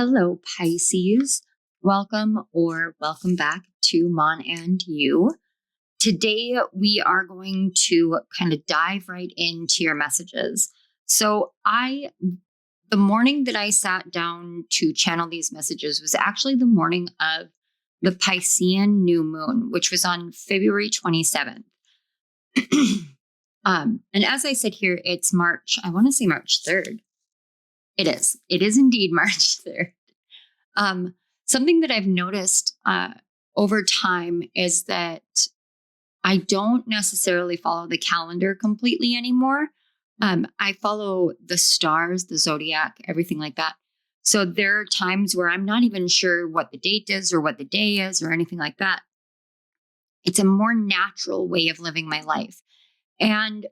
Hello, Pisces. Welcome back to MonAndU. Today, we are going to kind of dive right into your messages. The morning that I sat down to channel these messages was actually the morning of the Piscean new moon, which was on February 27th. And as I said here, it's March, I want to say March 3rd. It is indeed March 3rd. Something that I've noticed over time is that I don't necessarily follow the calendar completely anymore. I follow the stars, the zodiac, everything like that. So there are times where I'm not even sure what the date is or what the day is or anything like that. It's a more natural way of living my life. And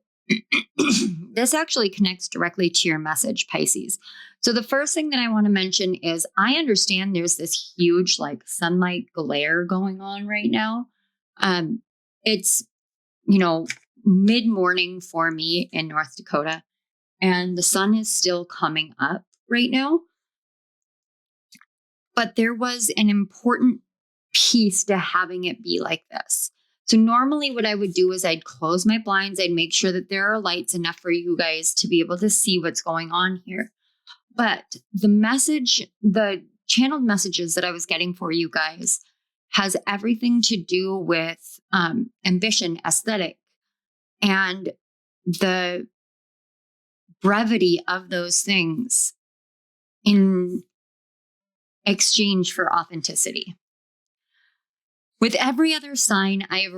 this actually connects directly to your message, Pisces. So the first thing that I want to mention is I understand there's this huge sunlight glare going on right now. It's, mid-morning for me in North Dakota, and the sun is still coming up right now. But there was an important piece to having it be like this. So normally what I would do is I'd close my blinds. I'd make sure that there are lights enough for you guys to be able to see what's going on here. But the channeled messages that I was getting for you guys has everything to do with ambition, aesthetic, and the brevity of those things in exchange for authenticity. With every other sign, I have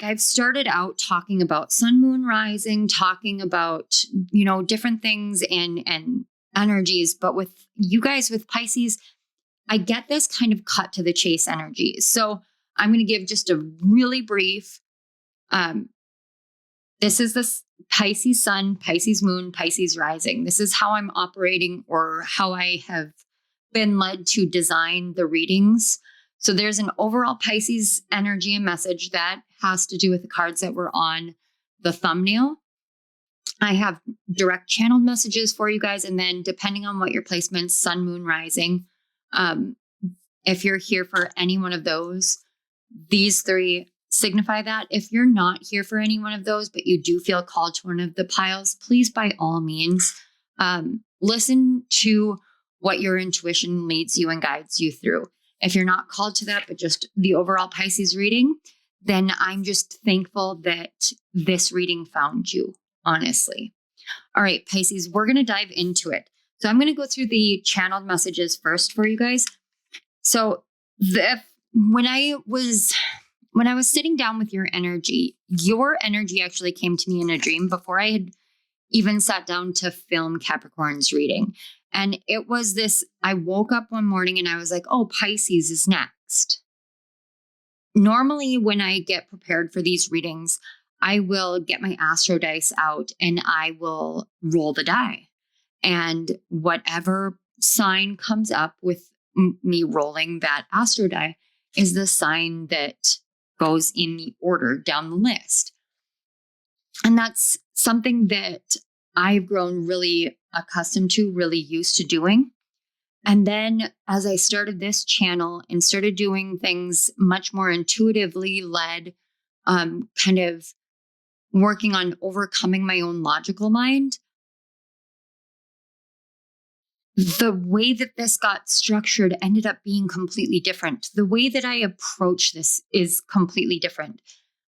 I've started out talking about sun, moon, rising, talking about, different things and energies. But with you guys, with Pisces, I get this kind of cut to the chase energy. So I'm going to give just a really brief, this is the Pisces Sun, Pisces Moon, Pisces Rising. This is how I'm operating or how I have been led to design the readings. So there's an overall Pisces energy and message that has to do with the cards that were on the thumbnail. I have direct channeled messages for you guys. And then depending on what your placements, sun, moon, rising, if you're here for any one of those, these three signify that. If you're not here for any one of those, but you do feel called to one of the piles, please, by all means, listen to what your intuition leads you and guides you through. If you're not called to that, but just the overall Pisces reading, then I'm just thankful that this reading found you, honestly. All right, Pisces, we're going to dive into it. So I'm going to go through the channeled messages first for you guys. So when I was sitting down with your energy actually came to me in a dream before I had even sat down to film Capricorn's reading. And it was this, I woke up one morning and I was like, oh, Pisces is next. Normally, when I get prepared for these readings, I will get my astro dice out and I will roll the die. And whatever sign comes up with me rolling that astro die is the sign that goes in the order down the list. And that's something that I've grown really accustomed to, really used to doing. And then as I started this channel and started doing things much more intuitively led, kind of working on overcoming my own logical mind, the way that this got structured ended up being completely different. The way that I approach this is completely different.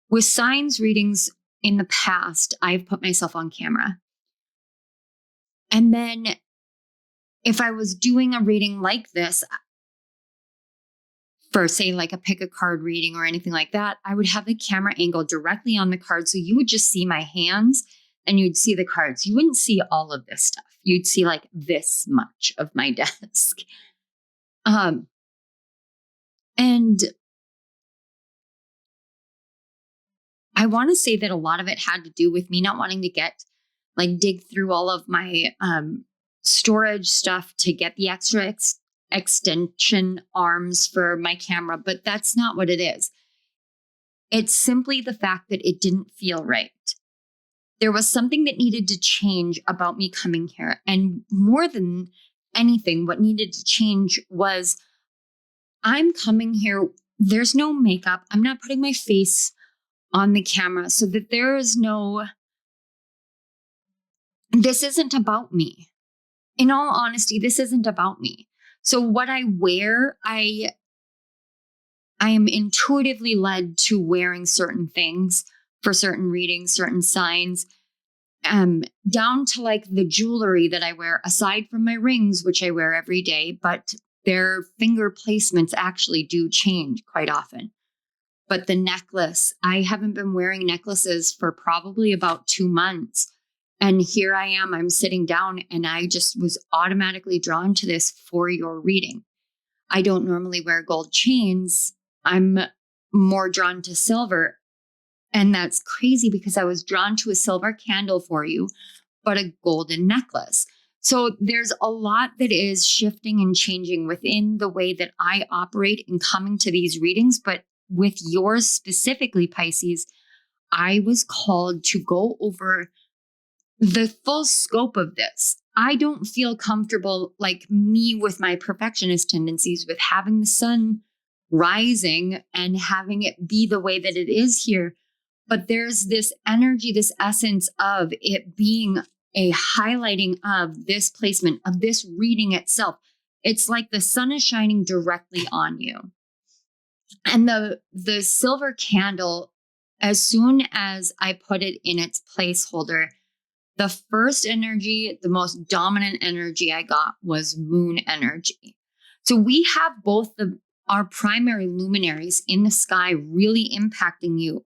With signs readings in the past, I've put myself on camera. And then if I was doing a reading like this, for say like a pick a card reading or anything like that, I would have the camera angle directly on the card. So you would just see my hands and you'd see the cards. You wouldn't see all of this stuff. You'd see like this much of my desk. And I want to say that a lot of it had to do with me not wanting to dig through all of my storage stuff to get the extra extension arms for my camera, but that's not what it is. It's simply the fact that it didn't feel right. There was something that needed to change about me coming here. And more than anything. What needed to change was I'm coming here. There's no makeup. I'm not putting my face on the camera so that there is no, this isn't about me. In all honesty, this isn't about me. So what I wear, I am intuitively led to wearing certain things for certain readings, certain signs, down to like the jewelry that I wear, aside from my rings, which I wear every day, but their finger placements actually do change quite often. But the necklace, I haven't been wearing necklaces for probably about 2 months. And here I am, I'm sitting down and I just was automatically drawn to this for your reading. I don't normally wear gold chains. I'm more drawn to silver. And that's crazy because I was drawn to a silver candle for you, but a golden necklace. So there's a lot that is shifting and changing within the way that I operate in coming to these readings. But with yours specifically, Pisces, I was called to go over the full scope of this. I don't feel comfortable, like me with my perfectionist tendencies, with having the sun rising and having it be the way that it is here. But there's this energy, this essence of it being a highlighting of this placement, of this reading itself. It's like the sun is shining directly on you. And the silver candle, as soon as I put it in its placeholder, the first energy, the most dominant energy I got was moon energy. So we have both our primary luminaries in the sky really impacting you.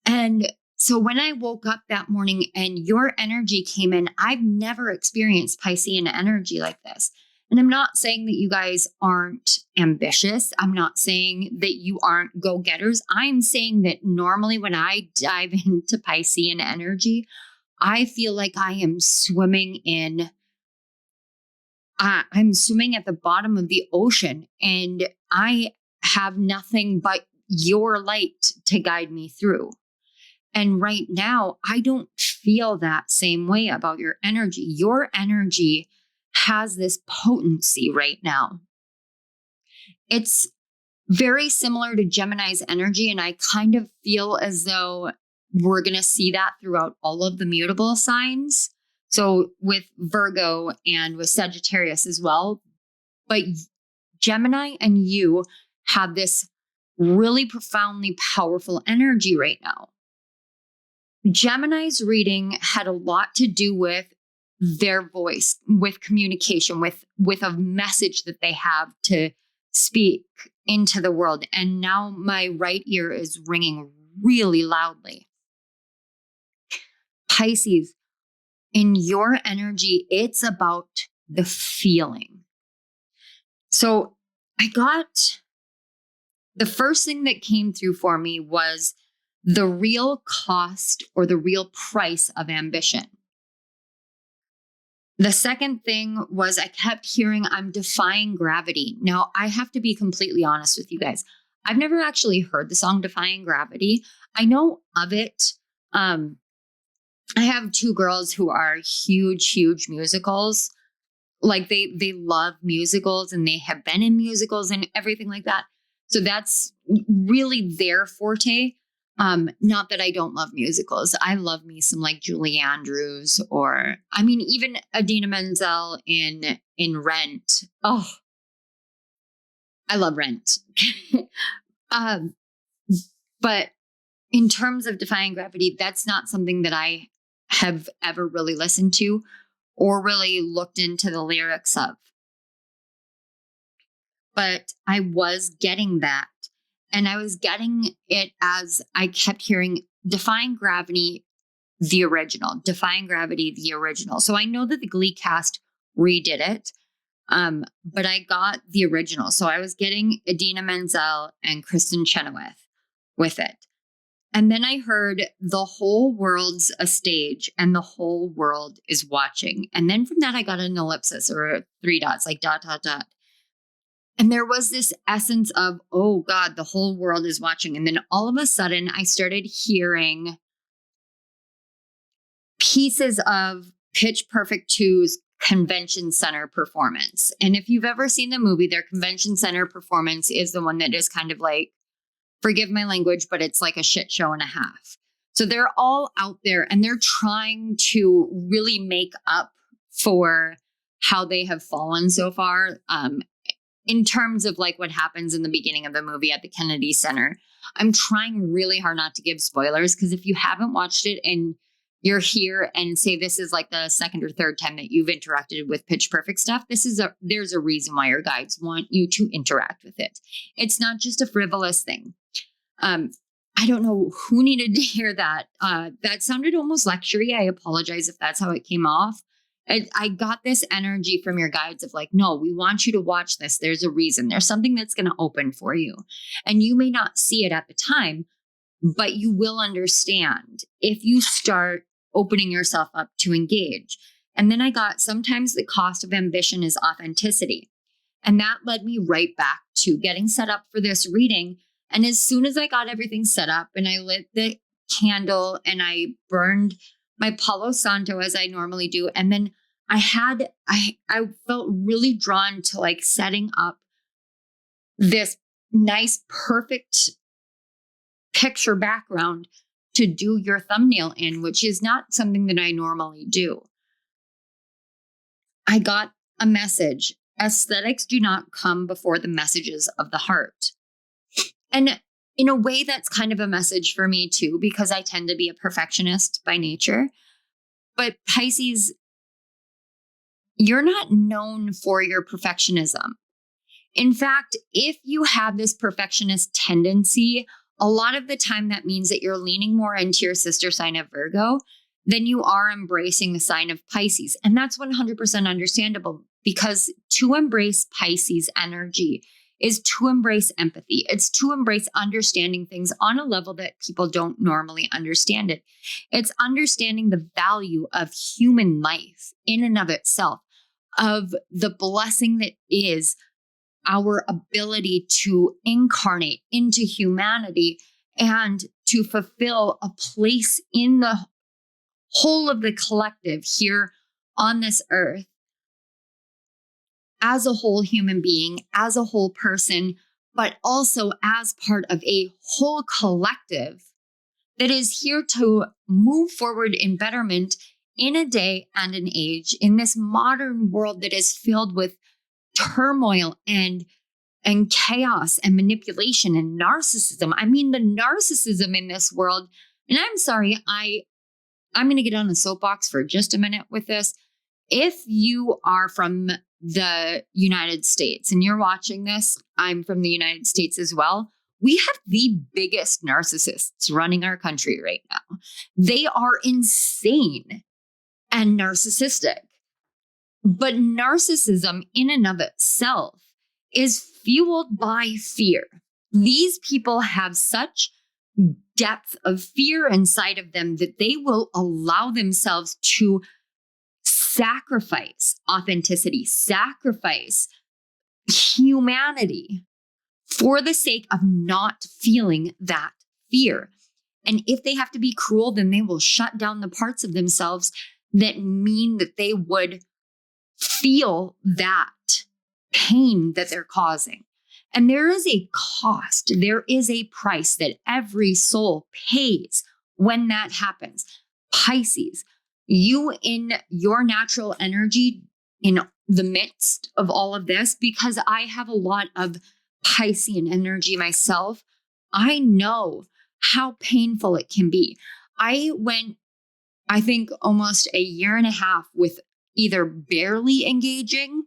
And so when I woke up that morning and your energy came in, I've never experienced Piscean energy like this. And I'm not saying that you guys aren't ambitious. I'm not saying that you aren't go-getters. I'm saying that normally when I dive into Piscean energy, I feel like I am swimming I'm swimming at the bottom of the ocean and I have nothing but your light to guide me through. And right now, I don't feel that same way about your energy. Your energy has this potency right now. It's very similar to Gemini's energy. And I kind of feel as though we're going to see that throughout all of the mutable signs. So with Virgo and with Sagittarius as well. But Gemini and you have this really profoundly powerful energy right now. Gemini's reading had a lot to do with their voice, with communication, with a message that they have to speak into the world. And now my right ear is ringing really loudly. Pisces, in your energy, it's about the feeling. So the first thing that came through for me was the real cost or the real price of ambition. The second thing was I kept hearing I'm defying gravity. Now, I have to be completely honest with you guys. I've never actually heard the song Defying Gravity. I know of it. I have 2 girls who are huge musicals. Like they love musicals and they have been in musicals and everything like that. So that's really their forte. Not that I don't love musicals. I love me some like Julie Andrews or, I mean, even Idina Menzel in Rent. Oh, I love Rent. But in terms of Defying Gravity, that's not something that I have ever really listened to or really looked into the lyrics of. But I was getting that. And I was getting it as I kept hearing Defying Gravity, the original. Defying Gravity, the original. So I know that the Glee cast redid it, but I got the original. So I was getting Idina Menzel and Kristen Chenoweth with it. And then I heard the whole world's a stage and the whole world is watching. And then from that, I got an ellipsis or 3 dots, like ... And there was this essence of, oh God, the whole world is watching. And then all of a sudden I started hearing pieces of Pitch Perfect 2's convention center performance. And if you've ever seen the movie, their convention center performance is the one that is kind of like, forgive my language, but it's like a shit show and a half. So they're all out there and they're trying to really make up for how they have fallen so far. In terms of like what happens in the beginning of the movie at the Kennedy Center. I'm trying really hard not to give spoilers, because if you haven't watched it and you're here and say this is like the second or third time that you've interacted with Pitch Perfect stuff, there's a reason why your guides want you to interact with it. It's not just a frivolous thing. I don't know who needed to hear that. That sounded almost lectury. I apologize if that's how it came off. I got this energy from your guides of like, no, we want you to watch this. There's a reason. There's something that's going to open for you. And you may not see it at the time, but you will understand if you start opening yourself up to engage. And then I got, sometimes the cost of ambition is authenticity. And that led me right back to getting set up for this reading. And as soon as I got everything set up and I lit the candle and I burned my Palo Santo as I normally do. And then I felt really drawn to like setting up this nice, perfect picture background to do your thumbnail in, which is not something that I normally do. I got a message. Aesthetics do not come before the messages of the heart. And in a way, that's kind of a message for me too, because I tend to be a perfectionist by nature. But Pisces, you're not known for your perfectionism. In fact, if you have this perfectionist tendency, a lot of the time that means that you're leaning more into your sister sign of Virgo than you are embracing the sign of Pisces. And that's 100% understandable, because to embrace Pisces energy is to embrace empathy. It's to embrace understanding things on a level that people don't normally understand it. It's understanding the value of human life in and of itself, of the blessing that is our ability to incarnate into humanity and to fulfill a place in the whole of the collective here on this earth, as a whole human being, as a whole person, but also as part of a whole collective that is here to move forward in betterment in a day and an age in this modern world that is filled with turmoil and chaos and manipulation and narcissism. I mean, the narcissism in this world, and I'm sorry, I'm going to get on a soapbox for just a minute with this. If you are from the United States and you're watching this, I'm from the United States as well. We have the biggest narcissists running our country right now. They are insane and narcissistic. But narcissism in and of itself is fueled by fear. These people have such depth of fear inside of them that they will allow themselves to sacrifice authenticity, sacrifice humanity for the sake of not feeling that fear. And if they have to be cruel, then they will shut down the parts of themselves that mean that they would feel that pain that they're causing. And there is a cost, there is a price that every soul pays when that happens. Pisces, you in your natural energy in the midst of all of this, because I have a lot of Piscean energy myself, I know how painful it can be. I went, I think, almost a year and a half with either barely engaging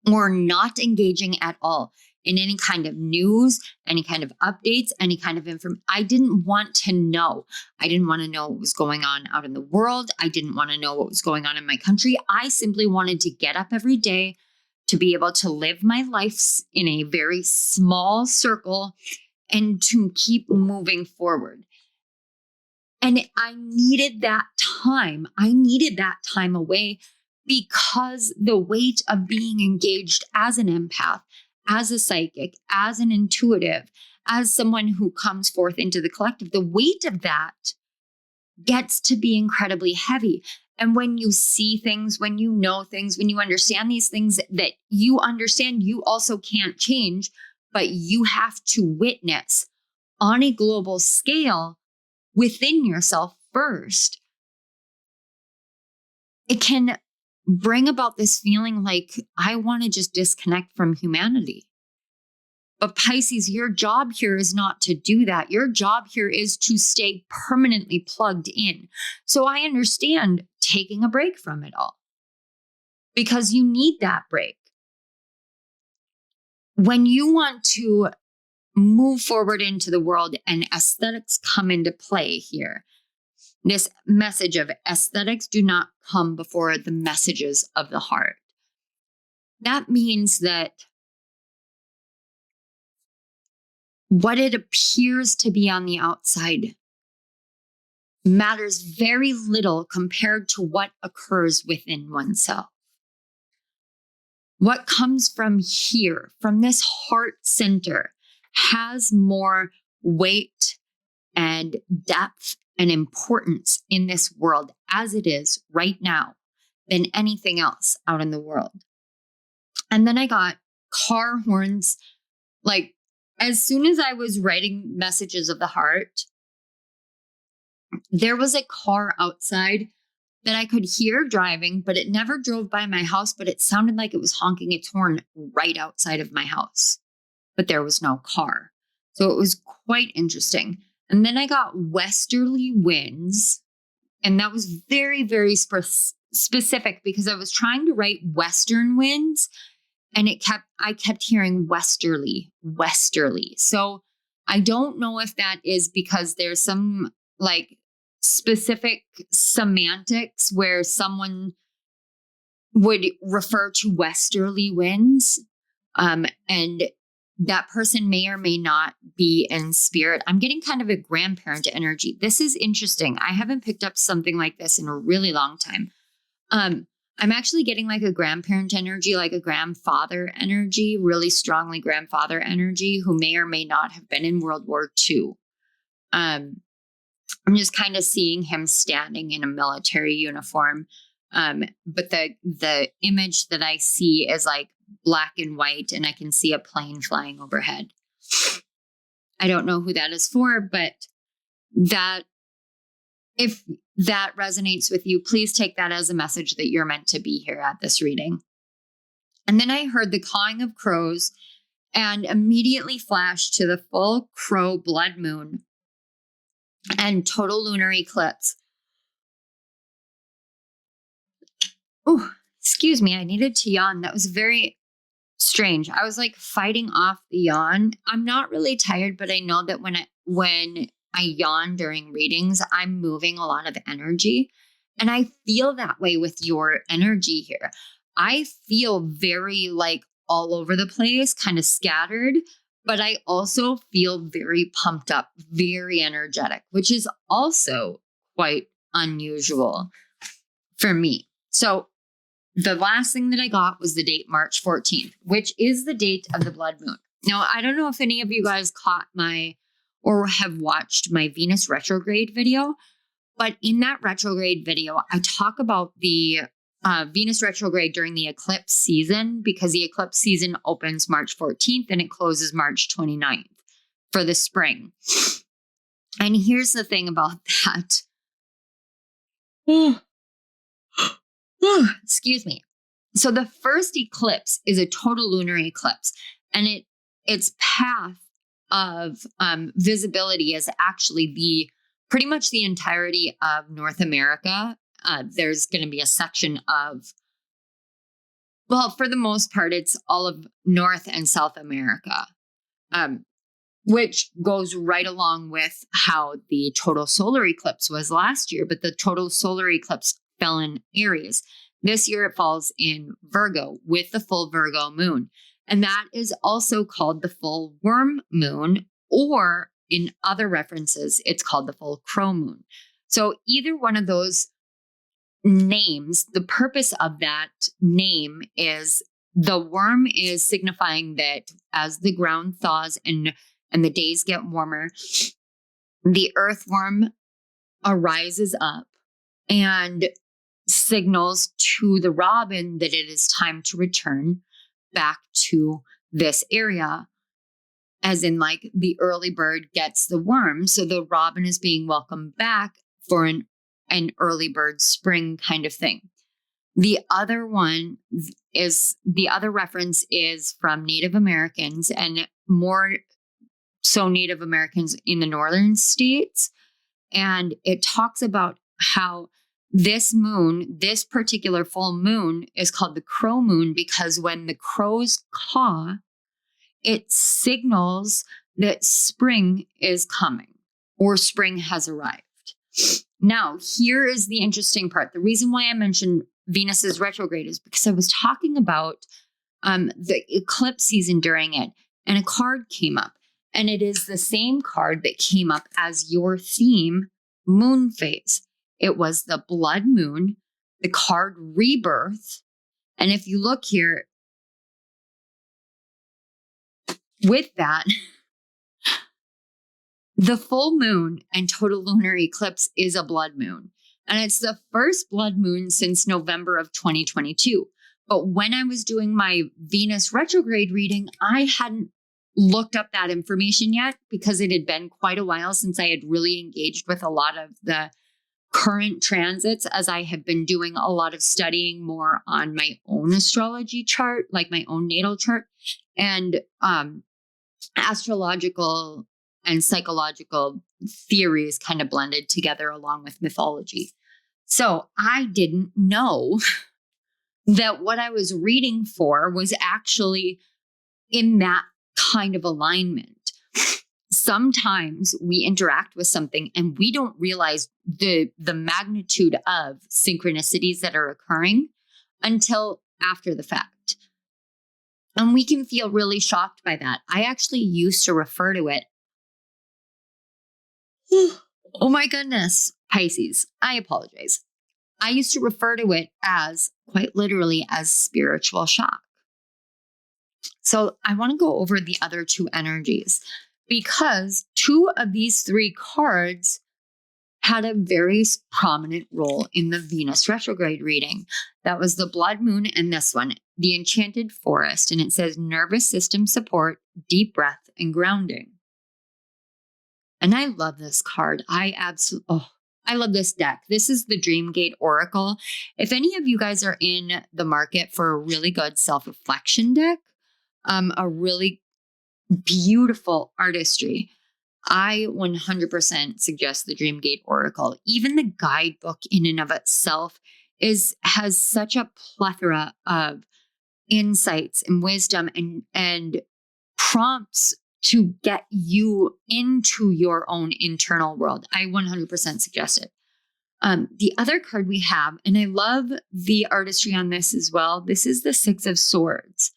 or not engaging at all in any kind of news, any kind of updates, any kind of information. I didn't want to know. I didn't want to know what was going on out in the world. I didn't want to know what was going on in my country. I simply wanted to get up every day to be able to live my life in a very small circle and to keep moving forward. And I needed that time. I needed that time away because the weight of being engaged as an empath, as a psychic, as an intuitive, as someone who comes forth into the collective, the weight of that gets to be incredibly heavy. And when you see things, when you know things, when you understand these things that you understand, you also can't change, but you have to witness on a global scale within yourself first, it can bring about this feeling like, I want to just disconnect from humanity. But Pisces, your job here is not to do that. Your job here is to stay permanently plugged in. So I understand taking a break from it all because you need that break. When you want to move forward into the world and aesthetics come into play here, this message of aesthetics do not come before the messages of the heart. That means that what it appears to be on the outside matters very little compared to what occurs within oneself. What comes from here, from this heart center, has more weight and depth and importance in this world as it is right now than anything else out in the world. And then I got car horns. Like, as soon as I was writing messages of the heart, there was a car outside that I could hear driving, but it never drove by my house, but it sounded like it was honking its horn right outside of my house. But there was no car. So it was quite interesting. And then I got westerly winds. And that was very, very specific because I was trying to write western winds. And I kept hearing westerly. So I don't know if that is because there's some like specific semantics where someone would refer to westerly winds. And that person may or may not be in spirit. I'm getting kind of a grandparent energy. This is interesting. I haven't picked up something like this in a really long time. I'm actually getting like a grandparent energy, like a grandfather energy, really strongly grandfather energy, who may or may not have been in World War II. I'm just kind of seeing him standing in a military uniform. But the image that I see is like black and white, and I can see a plane flying overhead. I don't know who that is for, but if that resonates with you, please take that as a message that you're meant to be here at this reading. And then I heard the cawing of crows and immediately flashed to the full crow blood moon and total lunar eclipse. Oh, excuse me. I needed to yawn. That was very strange. I was like fighting off the yawn. I'm not really tired, but I know that when I yawn during readings, I'm moving a lot of energy. And I feel that way with your energy here. I feel very like all over the place, kind of scattered, but I also feel very pumped up, very energetic, which is also quite unusual for me. So the last thing that I got was the date March 14th, which is the date of the blood moon. Now, I don't know if any of you guys caught or have watched my Venus retrograde video, but in that retrograde video, I talk about the Venus retrograde during the eclipse season, because the eclipse season opens March 14th and it closes March 29th for the spring. And here's the thing about that. Excuse me. So the first eclipse is a total lunar eclipse, and its path of visibility is actually pretty much the entirety of North America. There's going to be a section of, well, for the most part, it's all of North and South America, which goes right along with how the total solar eclipse was last year. But the total solar eclipse fell in Aries. This year it falls in Virgo with the full Virgo moon. And that is also called the full worm moon, or in other references, it's called the full crow moon. So either one of those names, the purpose of that name is the worm is signifying that as the ground thaws and the days get warmer, the earthworm arises up and signals to the robin that it is time to return back to this area, as in like the early bird gets the worm. So the robin is being welcomed back for an early bird spring kind of thing. The other reference is from Native Americans, and more so Native Americans in the northern states. And it talks about how this particular full moon is called the crow moon because when the crows caw, it signals that spring is coming or spring has arrived. Now, here is the interesting part. The reason why I mentioned Venus's retrograde is because I was talking about the eclipse season during it, and a card came up. And it is the same card that came up as your theme, moon phase. It was the blood moon, the card rebirth. And if you look here, with that, the full moon and total lunar eclipse is a blood moon. And it's the first blood moon since November of 2022. But when I was doing my Venus retrograde reading, I hadn't looked up that information yet because it had been quite a while since I had really engaged with a lot of the current transits, as I have been doing a lot of studying more on my own astrology chart, like my own natal chart, and astrological and psychological theories kind of blended together along with mythology. So I didn't know that what I was reading for was actually in that kind of alignment. Sometimes we interact with something and we don't realize the magnitude of synchronicities that are occurring until after the fact. And we can feel really shocked by that. I actually used to refer to it. Oh my goodness, Pisces, I apologize. I used to refer to it as, quite literally, as spiritual shock. So I want to go over the other two energies because two of these three cards had a very prominent role in the Venus retrograde reading. That was the blood moon and this one, the enchanted forest. And it says nervous system support, deep breath, and grounding. And I love this card. I love this deck. This is the Dreamgate Oracle. If any of you guys are in the market for a really good self-reflection deck, a really beautiful artistry, I 100% suggest the Dreamgate Oracle. Even the guidebook in and of itself has such a plethora of insights and wisdom and prompts to get you into your own internal world. I 100% suggest it. The other card we have, and I love the artistry on this as well, this is the Six of Swords.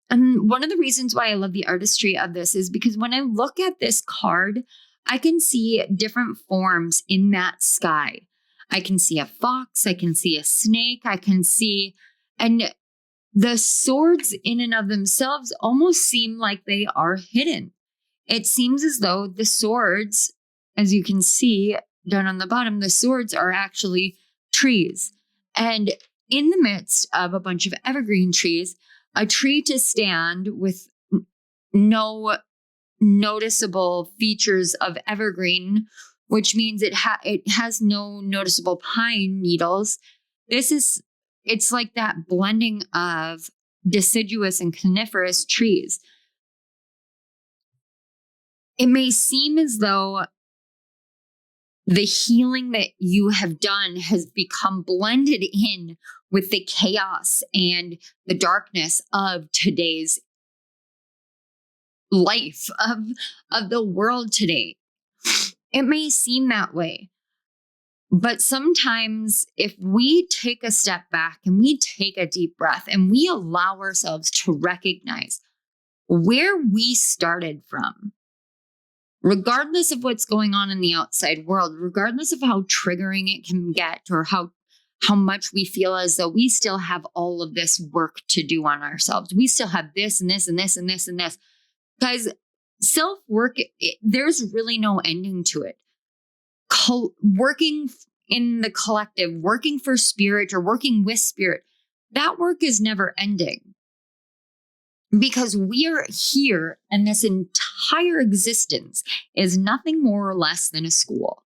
And one of the reasons why I love the artistry of this is because when I look at this card, I can see different forms in that sky. I can see a fox, I can see a snake, and the swords in and of themselves almost seem like they are hidden. It seems as though the swords, as you can see down on the bottom, the swords are actually trees. And in the midst of a bunch of evergreen trees, a tree to stand with no noticeable features of evergreen, which means it has no noticeable pine needles. It's like that blending of deciduous and coniferous trees. It may seem as though the healing that you have done has become blended in with the chaos and the darkness of today's life, of the world today. It may seem that way. But sometimes if we take a step back and we take a deep breath and we allow ourselves to recognize where we started from, regardless of what's going on in the outside world, regardless of how triggering it can get or how much we feel as though we still have all of this work to do on ourselves. We still have this and this and this and this and this. Because self-work, there's really no ending to it. working in the collective, working for spirit or working with spirit, that work is never ending. Because we are here and this entire existence is nothing more or less than a school.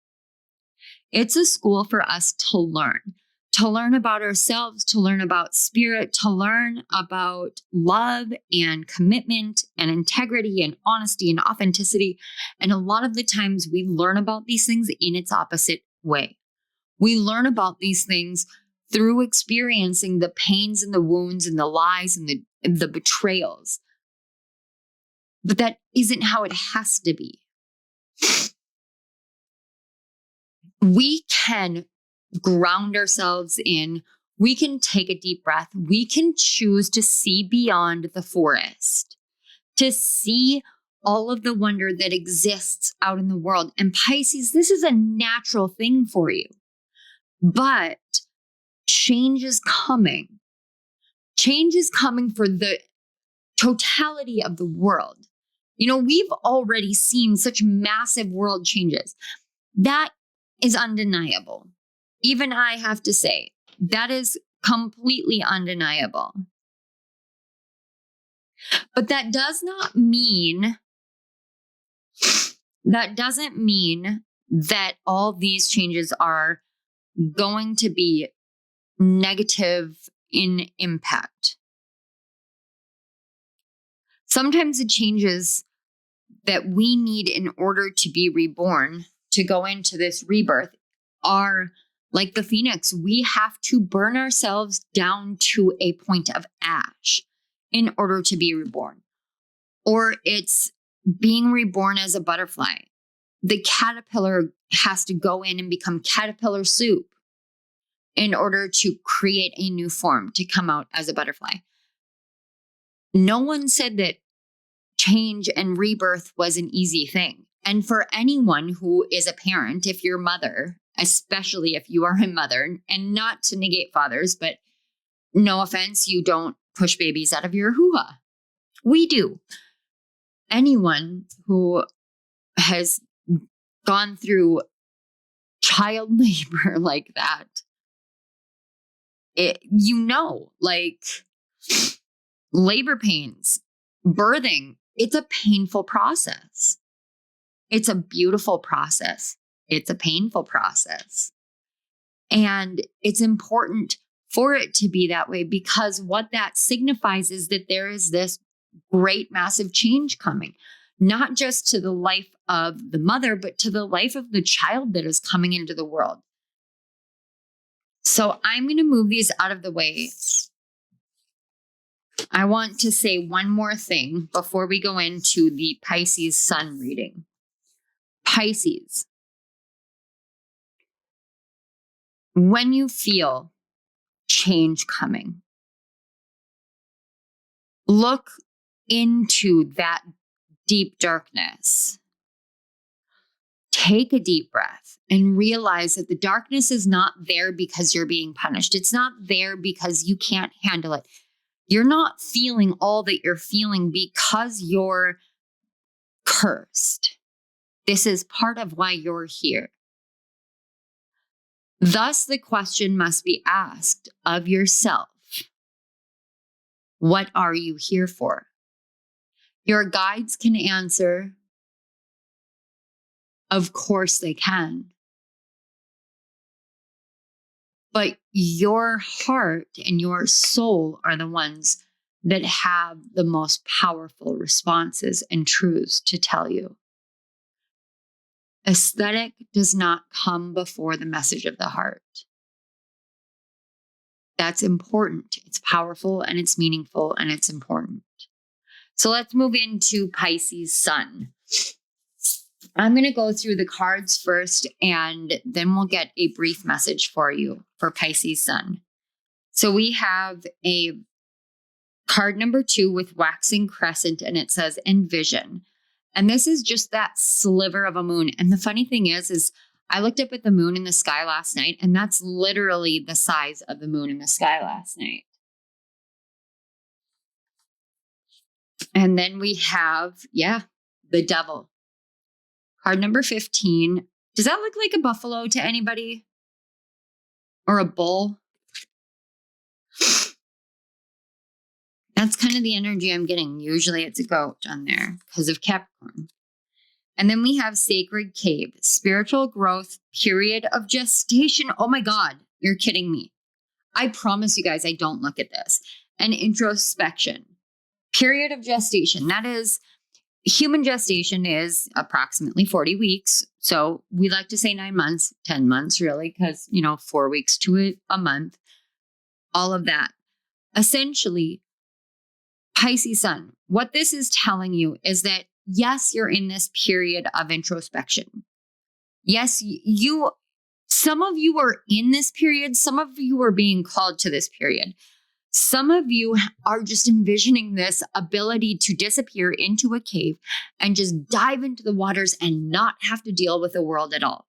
It's a school for us to learn about ourselves, to learn about spirit, to learn about love and commitment and integrity and honesty and authenticity. And a lot of the times we learn about these things in its opposite way. We learn about these things through experiencing the pains and the wounds and the lies and the betrayals. But that isn't how it has to be. We can ground ourselves in, we can take a deep breath, we can choose to see beyond the forest, to see all of the wonder that exists out in the world. And Pisces, this is a natural thing for you. But change is coming. Change is coming for the totality of the world. You know, we've already seen such massive world changes. That is undeniable. Even I have to say, that is completely undeniable. But that doesn't mean that all these changes are going to be negative in impact. Sometimes the changes that we need in order to be reborn, to go into this rebirth, are like the phoenix. We have to burn ourselves down to a point of ash in order to be reborn. Or it's being reborn as a butterfly. The caterpillar has to go in and become caterpillar soup in order to create a new form, to come out as a butterfly. No one said that change and rebirth was an easy thing. And for anyone who is a parent, if you're a mother, especially if you are a mother, and not to negate fathers, but no offense, you don't push babies out of your hoo-ha. We do. Anyone who has gone through child labor like that, like labor pains, birthing, it's a painful process. It's a beautiful process. It's a painful process. And it's important for it to be that way, because what that signifies is that there is this great, massive change coming, not just to the life of the mother, but to the life of the child that is coming into the world. So I'm going to move these out of the way. I want to say one more thing before we go into the Pisces Sun reading. Pisces, when you feel change coming, look into that deep darkness. Take a deep breath and realize that the darkness is not there because you're being punished. It's not there because you can't handle it. You're not feeling all that you're feeling because you're cursed. This is part of why you're here. Thus, the question must be asked of yourself. What are you here for? Your guides can answer. Of course they can. But your heart and your soul are the ones that have the most powerful responses and truths to tell you. Aesthetic does not come before the message of the heart. That's important. It's powerful and it's meaningful and it's important. So let's move into Pisces Sun. I'm going to go through the cards first, and then we'll get a brief message for you for Pisces Sun. So we have a card number 2 with waxing crescent, and it says envision. And this is just that sliver of a moon. And the funny thing is I looked up at the moon in the sky last night, and that's literally the size of the moon in the sky last night. And then we have, the devil. Card number 15, Does that look like a buffalo to anybody? Or a bull? That's kind of the energy I'm getting. Usually it's a goat on there because of Capricorn. And then we have Sacred Cave, spiritual growth, period of gestation. Oh my God, you're kidding me. I promise you guys, I don't look at this. And introspection, period of gestation. That is, human gestation is approximately 40 weeks. So we like to say 9 months, 10 months really, because, 4 weeks to a month, all of that. Essentially, Pisces Sun, what this is telling you is that, yes, you're in this period of introspection. Yes, some of you are in this period. Some of you are being called to this period. Some of you are just envisioning this ability to disappear into a cave and just dive into the waters and not have to deal with the world at all.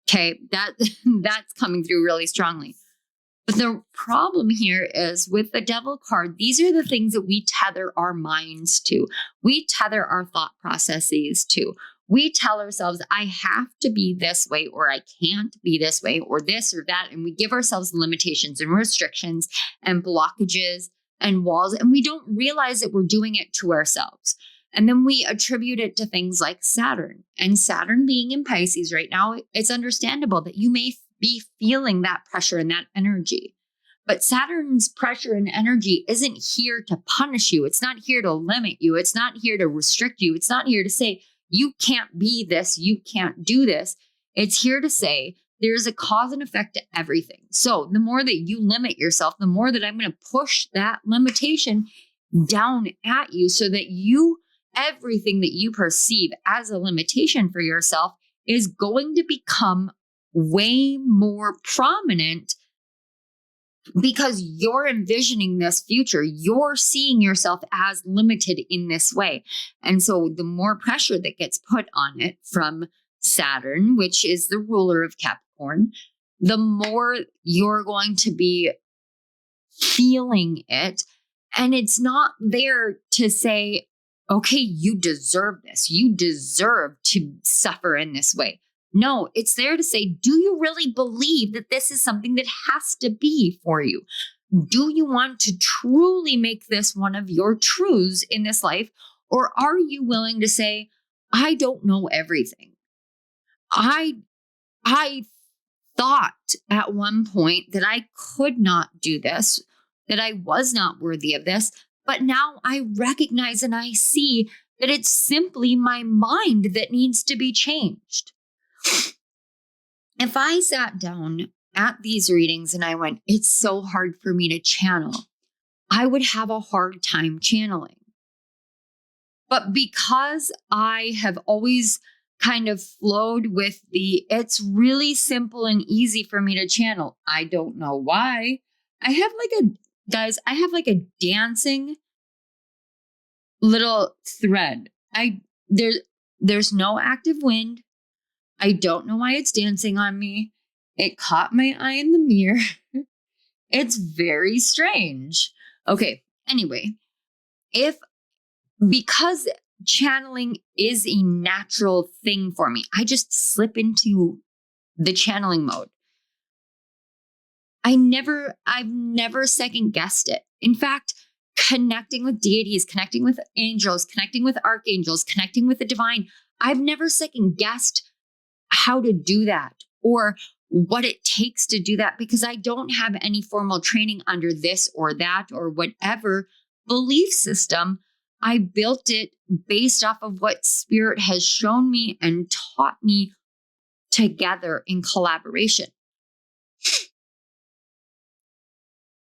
Okay, that's coming through really strongly. But the problem here is with the Devil card, these are the things that we tether our minds to. We tether our thought processes to. We tell ourselves, I have to be this way, or I can't be this way, or this or that. And we give ourselves limitations and restrictions and blockages and walls. And we don't realize that we're doing it to ourselves. And then we attribute it to things like Saturn. And Saturn being in Pisces right now, it's understandable that you may be feeling that pressure and that energy. But Saturn's pressure and energy isn't here to punish you. It's not here to limit you. It's not here to restrict you. It's not here to say, you can't be this, you can't do this. It's here to say, there's a cause and effect to everything. So the more that you limit yourself, the more that I'm going to push that limitation down at you so that everything that you perceive as a limitation for yourself is going to become way more prominent because you're envisioning this future. You're seeing yourself as limited in this way. And so the more pressure that gets put on it from Saturn, which is the ruler of Capricorn, the more you're going to be feeling it. And it's not there to say, okay, you deserve this. You deserve to suffer in this way. No, it's there to say, do you really believe that this is something that has to be for you? Do you want to truly make this one of your truths in this life? Or are you willing to say, I don't know everything. I thought at one point that I could not do this, that I was not worthy of this. But now I recognize and I see that it's simply my mind that needs to be changed. If I sat down at these readings and I went, it's so hard for me to channel, I would have a hard time channeling. But because I have always kind of flowed with it's really simple and easy for me to channel. I don't know why. I have like a dancing little thread. There's no active wind. I don't know why it's dancing on me. It caught my eye in the mirror. It's very strange. Okay. Anyway, because channeling is a natural thing for me, I just slip into the channeling mode. I've never second guessed it. In fact, connecting with deities, connecting with angels, connecting with archangels, connecting with the divine, I've never second guessed how to do that or what it takes to do that because I don't have any formal training under this or that or whatever belief system. I built it based off of what spirit has shown me and taught me together in collaboration.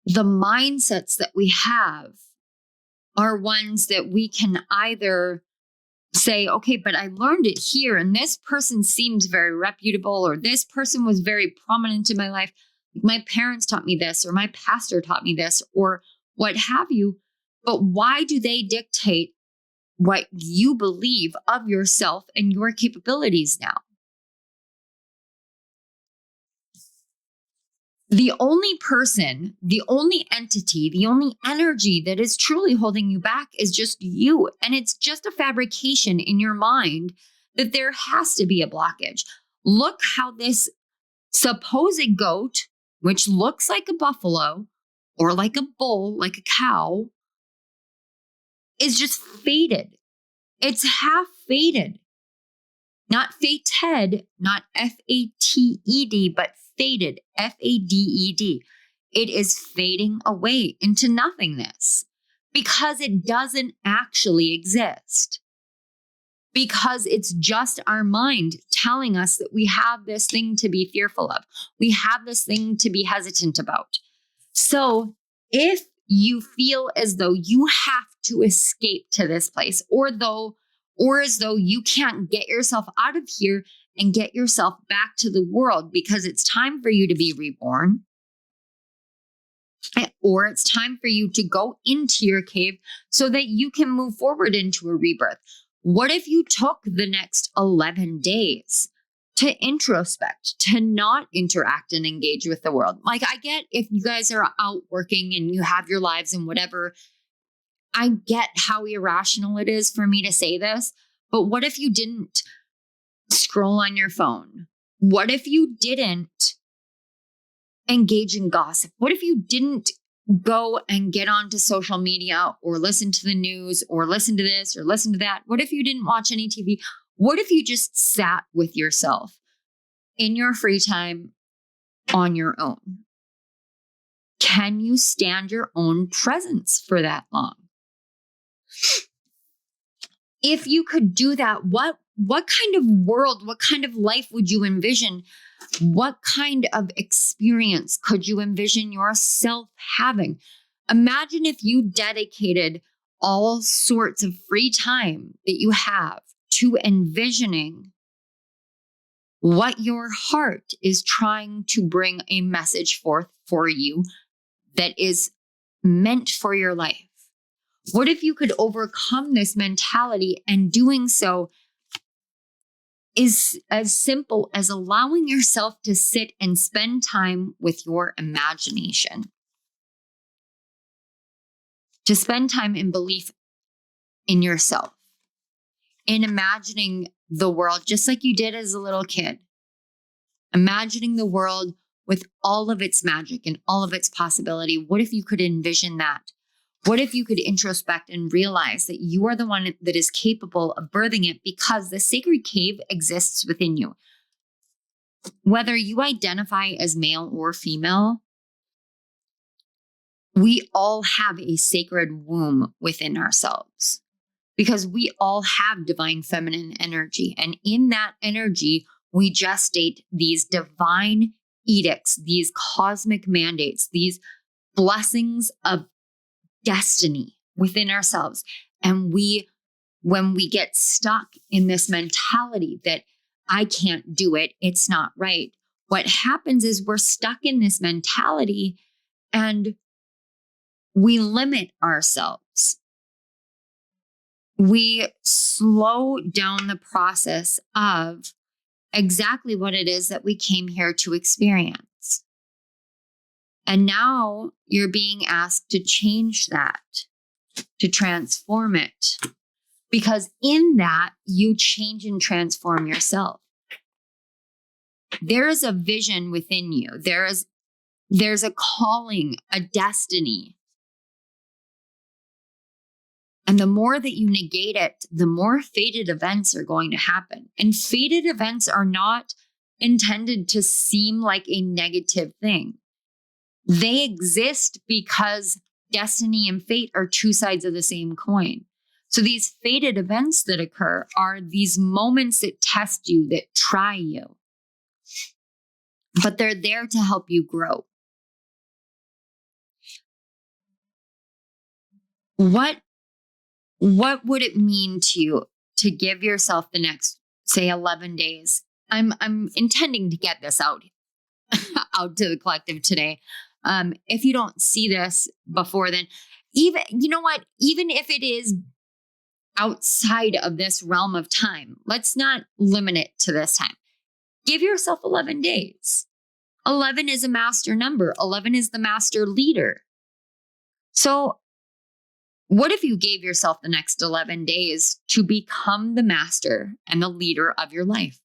The mindsets that we have are ones that we can either say, okay, but I learned it here and this person seems very reputable or this person was very prominent in my life. My parents taught me this or my pastor taught me this or what have you. But why do they dictate what you believe of yourself and your capabilities now? The only person, the only entity, the only energy that is truly holding you back is just you. And it's just a fabrication in your mind that there has to be a blockage. Look how this supposed goat, which looks like a buffalo or like a bull, like a cow, is just faded. It's half faded. Not fated, not Fated, but faded, Faded. It is fading away into nothingness because it doesn't actually exist. Because it's just our mind telling us that we have this thing to be fearful of. We have this thing to be hesitant about. So if you feel as though you have to escape to this place, or as though you can't get yourself out of here and get yourself back to the world because it's time for you to be reborn, or it's time for you to go into your cave so that you can move forward into a rebirth. What if you took the next 11 days to introspect, to not interact and engage with the world? Like, I get if you guys are out working and you have your lives and whatever, I get how irrational it is for me to say this, but what if you didn't scroll on your phone? What if you didn't engage in gossip? What if you didn't go and get onto social media or listen to the news or listen to this or listen to that? What if you didn't watch any TV? What if you just sat with yourself in your free time on your own? Can you stand your own presence for that long? If you could do that, what kind of world, what kind of life would you envision? What kind of experience could you envision yourself having? Imagine if you dedicated all sorts of free time that you have to envisioning what your heart is trying to bring a message forth for you that is meant for your life. What if you could overcome this mentality, and doing so is as simple as allowing yourself to sit and spend time with your imagination, to spend time in belief in yourself, in imagining the world just like you did as a little kid, imagining the world with all of its magic and all of its possibility. What if you could envision that? What if you could introspect and realize that you are the one that is capable of birthing it, because the sacred cave exists within you? Whether you identify as male or female, we all have a sacred womb within ourselves, because we all have divine feminine energy. And in that energy, we gestate these divine edicts, these cosmic mandates, these blessings of destiny within ourselves. And when we get stuck in this mentality that I can't do it, it's not right, what happens is we're stuck in this mentality and we limit ourselves. We slow down the process of exactly what it is that we came here to experience. And now you're being asked to change that, to transform it, because in that you change and transform yourself. There is a vision within you. There's a calling, a destiny. And the more that you negate it, the more fated events are going to happen. And fated events are not intended to seem like a negative thing. They exist because destiny and fate are two sides of the same coin. So these fated events that occur are these moments that test you, that try you. But they're there to help you grow. What would it mean to you to give yourself the next, say, 11 days? I'm intending to get this out to the collective today. If you don't see this before then, even, you know what, even if it is outside of this realm of time, let's not limit it to this time. Give yourself 11 days. 11 is a master number. 11 is the master leader. So What if you gave yourself the next 11 days to become the master and the leader of your life?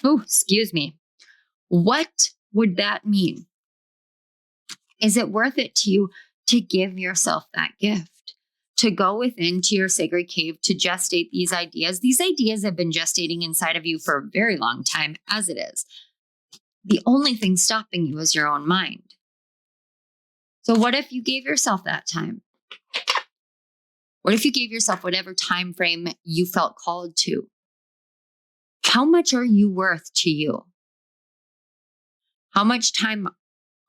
Oh, excuse me. What would that mean? Is it worth it to you to give yourself that gift? To go within to your sacred cave to gestate these ideas? These ideas have been gestating inside of you for a very long time, as it is. The only thing stopping you is your own mind. So what if you gave yourself that time? What if you gave yourself whatever time frame you felt called to? How much are you worth to you? How much time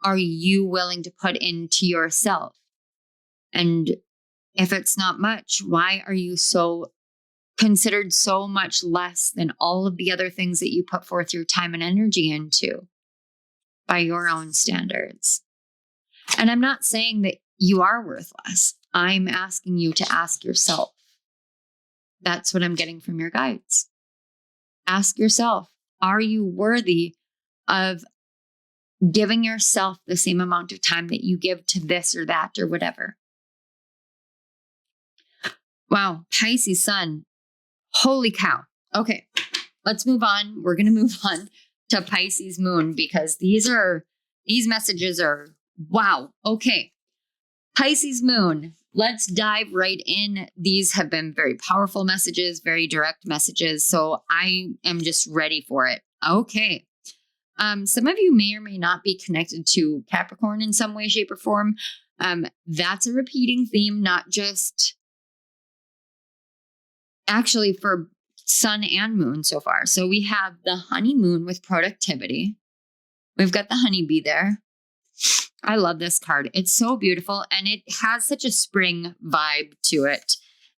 are you willing to put into yourself? And if it's not much, why are you so considered so much less than all of the other things that you put forth your time and energy into by your own standards? And I'm not saying that you are worthless. I'm asking you to ask yourself. That's what I'm getting from your guides. Ask yourself, are you worthy of giving yourself the same amount of time that you give to this or that or whatever? Wow, Pisces Sun. Holy cow. Okay, let's move on. We're going to move on to Pisces Moon because these messages are wow. Okay, Pisces Moon. Let's dive right in. These have been very powerful messages, very direct messages. So I am just ready for it. Okay. Some of you may or may not be connected to Capricorn in some way, shape, or form. That's a repeating theme, not just actually for Sun and Moon so far. So we have the honeymoon with productivity. We've got the honeybee there. I love this card. It's so beautiful and it has such a spring vibe to it.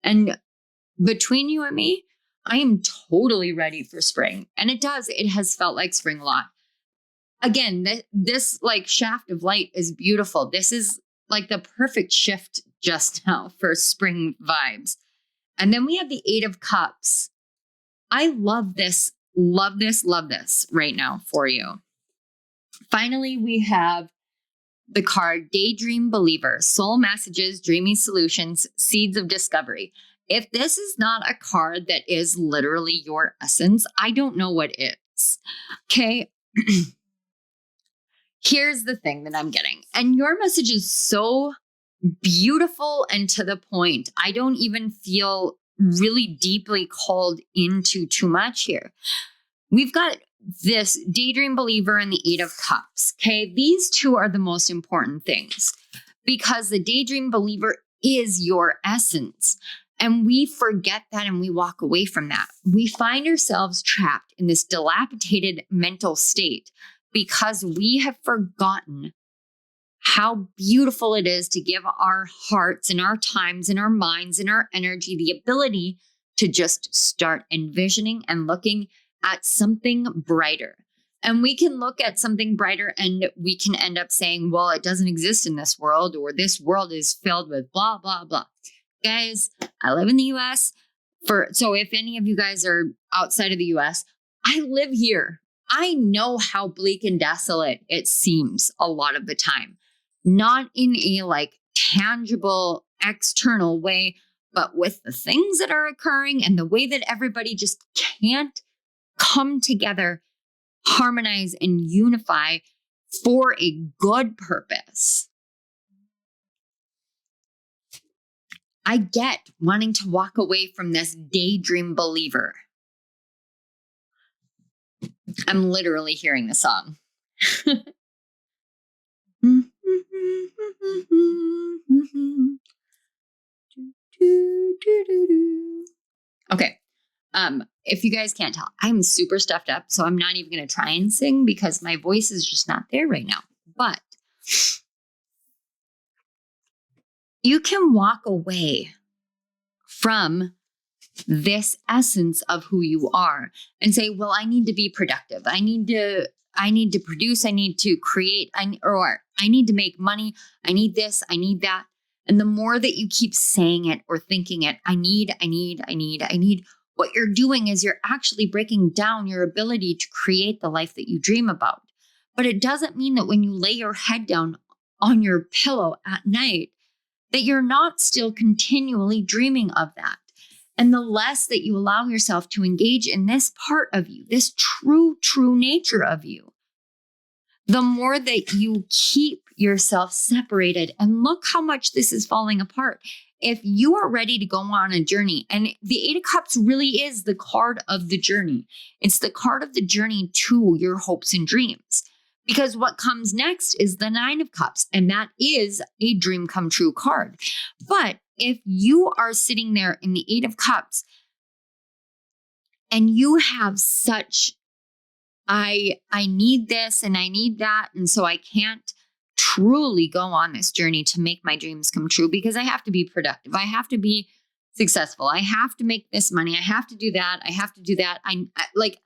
And between you and me, I am totally ready for spring. And it has felt like spring a lot. Again, this like shaft of light is beautiful. This is like the perfect shift just now for spring vibes. And then we have the 8 of Cups. I love this right now for you. Finally, we have the card Daydream Believer, Soul Messages, Dreamy Solutions, Seeds of Discovery. If this is not a card that is literally your essence, I don't know what is. Okay. Here's the thing that I'm getting. And your message is so beautiful and to the point. I don't even feel really deeply called into too much here. We've got this Daydream Believer and the 8 of Cups. Okay, these two are the most important things because the Daydream Believer is your essence. And we forget that and we walk away from that. We find ourselves trapped in this dilapidated mental state because we have forgotten how beautiful it is to give our hearts and our times and our minds and our energy the ability to just start envisioning and looking at something brighter. And we can look at something brighter and we can end up saying, well, it doesn't exist in this world, or this world is filled with blah, blah, blah. Guys, I live in the US. So if any of you guys are outside of the US, I live here. I know how bleak and desolate it seems a lot of the time. Not in a like tangible external way, but with the things that are occurring and the way that everybody just can't come together, harmonize, and unify for a good purpose. I get wanting to walk away from this Daydream Believer. I'm literally hearing the song. Okay. If you guys can't tell, I'm super stuffed up, so I'm not even going to try and sing because my voice is just not there right now. But you can walk away from this essence of who you are and say, well, I need to be productive. I need to produce. I need to create. I need to make money. I need this. I need that. And the more that you keep saying it or thinking it, I need, what you're doing is you're actually breaking down your ability to create the life that you dream about. But it doesn't mean that when you lay your head down on your pillow at night, that you're not still continually dreaming of that. And the less that you allow yourself to engage in this part of you, this true nature of you, the more that you keep yourself separated. And look how much this is falling apart. If you are ready to go on a journey, and the Eight of Cups really is the card of the journey. It's the card of the journey to your hopes and dreams. Because what comes next is the Nine of Cups, and that is a dream come true card. But if you are sitting there in the Eight of Cups and you have such, I need this and I need that, and so I can't truly go on this journey to make my dreams come true because I have to be productive. I have to be successful. I have to make this money. I have to do that. I have to do that. I like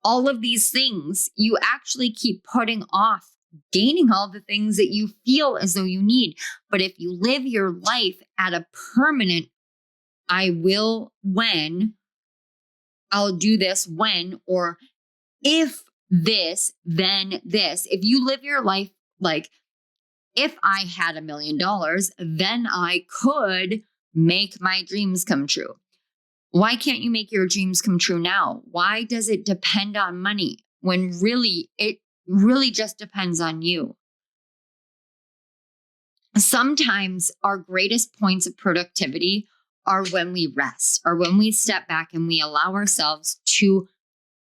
all of these things. You actually keep putting off gaining all the things that you feel as though you need. But if you live your life at a permanent, I will when, I'll do this when, or if this, then this. If you live your life like, if I had $1 million, then I could make my dreams come true. Why can't you make your dreams come true now? Why does it depend on money when really it really just depends on you? Sometimes our greatest points of productivity are when we rest, or when we step back and we allow ourselves to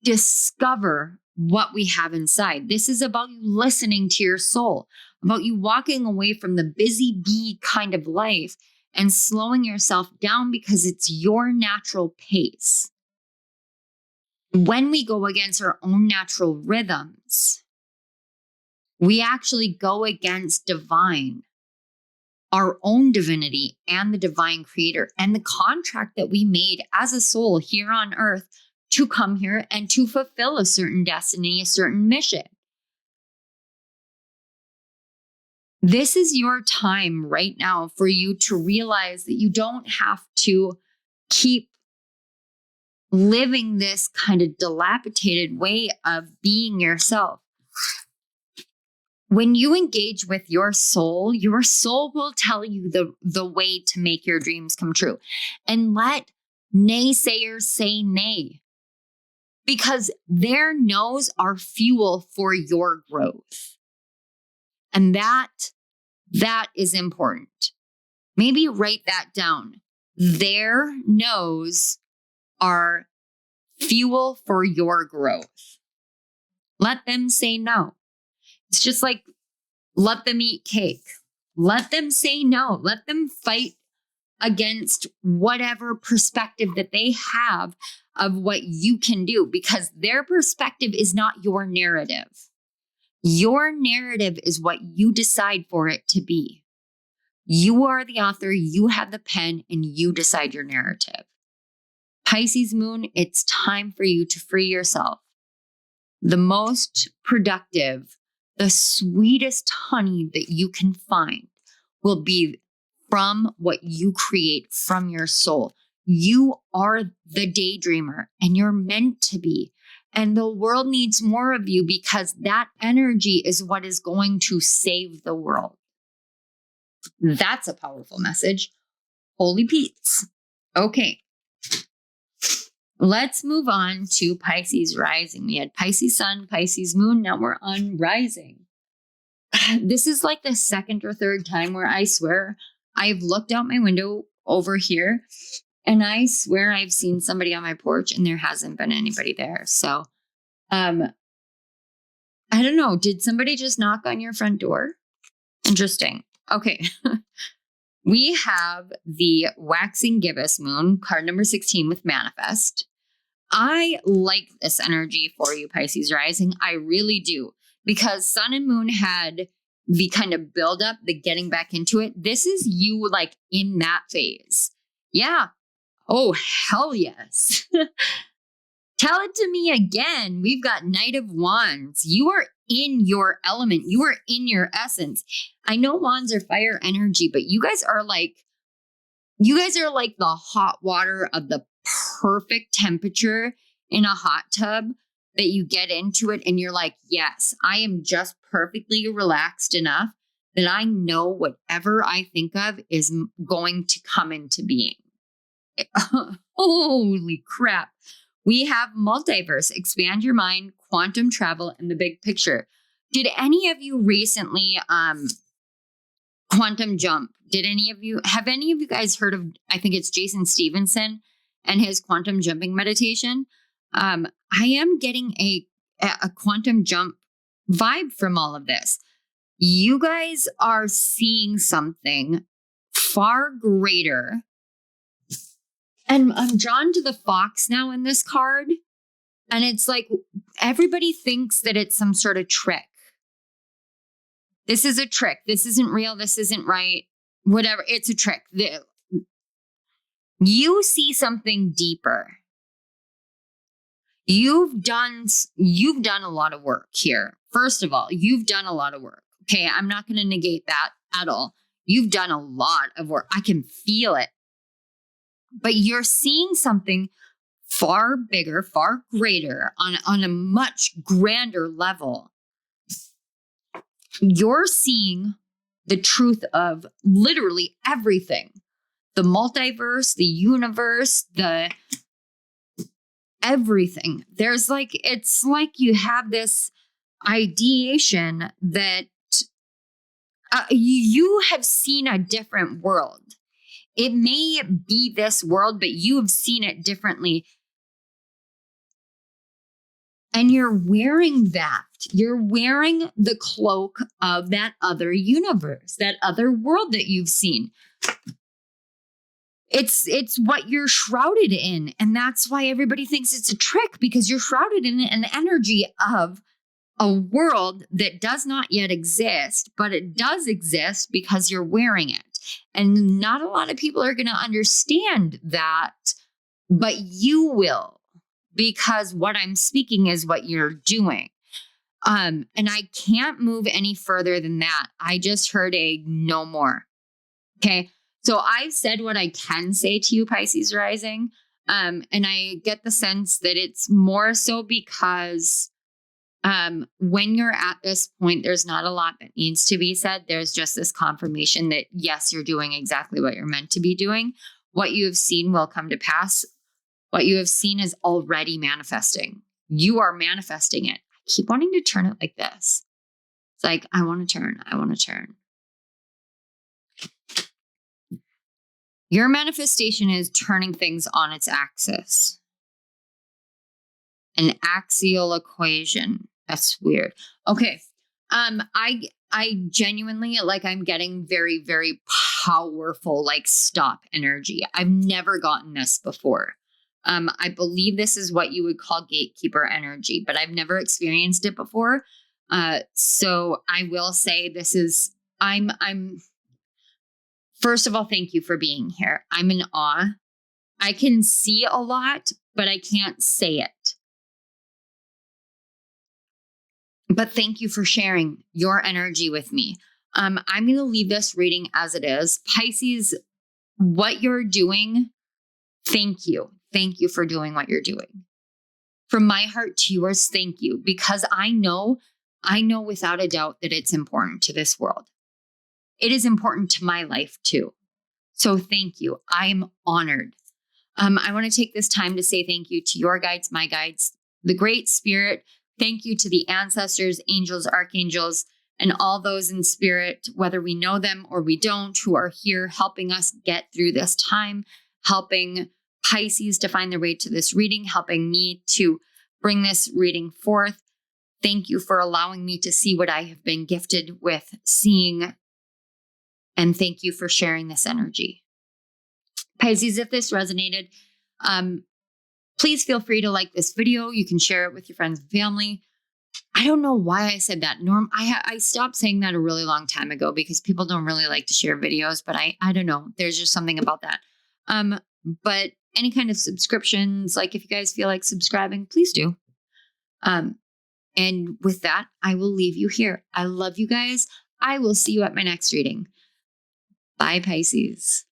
discover what we have inside. This is about you listening to your soul, about you walking away from the busy bee kind of life and slowing yourself down because it's your natural pace. When we go against our own natural rhythms, we actually go against divine, our own divinity and the divine creator and the contract that we made as a soul here on earth to come here and to fulfill a certain destiny, a certain mission. This is your time right now for you to realize that you don't have to keep living this kind of dilapidated way of being yourself. When you engage with your soul will tell you the way to make your dreams come true. And let naysayers say nay, because their no's are fuel for your growth. And that is important. Maybe write that down. Their no's are fuel for your growth. Let them say no. It's just like, let them eat cake. Let them say no. Let them fight against whatever perspective that they have of what you can do, because their perspective is not your narrative. Your narrative is what you decide for it to be. You are the author, you have the pen, and you decide your narrative. Pisces Moon, it's time for you to free yourself. The most productive, the sweetest honey that you can find will be from what you create from your soul. You are the daydreamer, and you're meant to be. And the world needs more of you, because that energy is what is going to save the world. That's a powerful message. Holy Pete's. Okay. Let's move on to Pisces Rising. We had Pisces Sun, Pisces Moon. Now we're on Rising. This is like the second or third time where I swear I've looked out my window over here and I swear I've seen somebody on my porch and there hasn't been anybody there. So, I don't know. Did somebody just knock on your front door? Interesting. Okay. We have the Waxing Gibbous Moon, card number 16 with Manifest. I like this energy for you, Pisces Rising. I really do. Because Sun and Moon had the kind of build up, the getting back into it. This is you like in that phase. Yeah. Oh, hell yes. Tell it to me again. We've got Knight of Wands. You are in your element. You are in your essence. I know wands are fire energy, but you guys are like the hot water of the perfect temperature in a hot tub that you get into it and you're like, yes, I am just perfectly relaxed enough that I know whatever I think of is going to come into being. Holy crap. We have multiverse, expand your mind, quantum travel, and the big picture. Did any of you recently quantum jump? Have any of you guys heard of, I think it's Jason Stevenson and his quantum jumping meditation? I am getting a quantum jump vibe from all of this. You guys are seeing something far greater. And I'm drawn to the fox now in this card. And it's like everybody thinks that it's some sort of trick. This is a trick. This isn't real. This isn't right. Whatever. It's a trick. You see something deeper. You've done a lot of work here. First of all, you've done a lot of work. Okay, I'm not going to negate that at all. You've done a lot of work. I can feel it. But you're seeing something far bigger, far greater, on a much grander level. You're seeing the truth of literally everything. The multiverse, the universe, everything. It's like you have this ideation that you have seen a different world. It may be this world, but you have seen it differently. And you're wearing that. You're wearing the cloak of that other universe, that other world that you've seen. It's what you're shrouded in. And that's why everybody thinks it's a trick, because you're shrouded in an energy of a world that does not yet exist, but it does exist because you're wearing it. And not a lot of people are going to understand that, but you will, because what I'm speaking is what you're doing. And I can't move any further than that. I just heard a no more. Okay. So I've said what I can say to you, Pisces rising. And I get the sense that it's more so because when you're at this point, there's not a lot that needs to be said. There's just this confirmation that, yes, you're doing exactly what you're meant to be doing. What you have seen will come to pass. What you have seen is already manifesting. You are manifesting it. I keep wanting to turn it like this. It's like, I want to turn. I want to turn. Your manifestation is turning things on its axis. An axial equation. That's weird. Okay. I genuinely, like, I'm getting very, very powerful, like, stop energy. I've never gotten this before. I believe this is what you would call gatekeeper energy, but I've never experienced it before. So I will say this is, first of all, thank you for being here. I'm in awe. I can see a lot, but I can't say it. But thank you for sharing your energy with me. I'm going to leave this reading as it is. Pisces, what you're doing, thank you. Thank you for doing what you're doing. From my heart to yours, thank you. Because I know without a doubt that it's important to this world. It is important to my life too. So thank you. I'm honored. I want to take this time to say thank you to your guides, my guides, the Great Spirit. Thank you to the ancestors, angels, archangels, and all those in spirit, whether we know them or we don't, who are here helping us get through this time, helping Pisces to find their way to this reading, helping me to bring this reading forth. Thank you for allowing me to see what I have been gifted with seeing. And thank you for sharing this energy. Pisces, if this resonated, please feel free to like this video. You can share it with your friends and family. I don't know why I said that. I stopped saying that a really long time ago because people don't really like to share videos, but I don't know. There's just something about that. But any kind of subscriptions, like if you guys feel like subscribing, please do. And with that, I will leave you here. I love you guys. I will see you at my next reading. Bye, Pisces.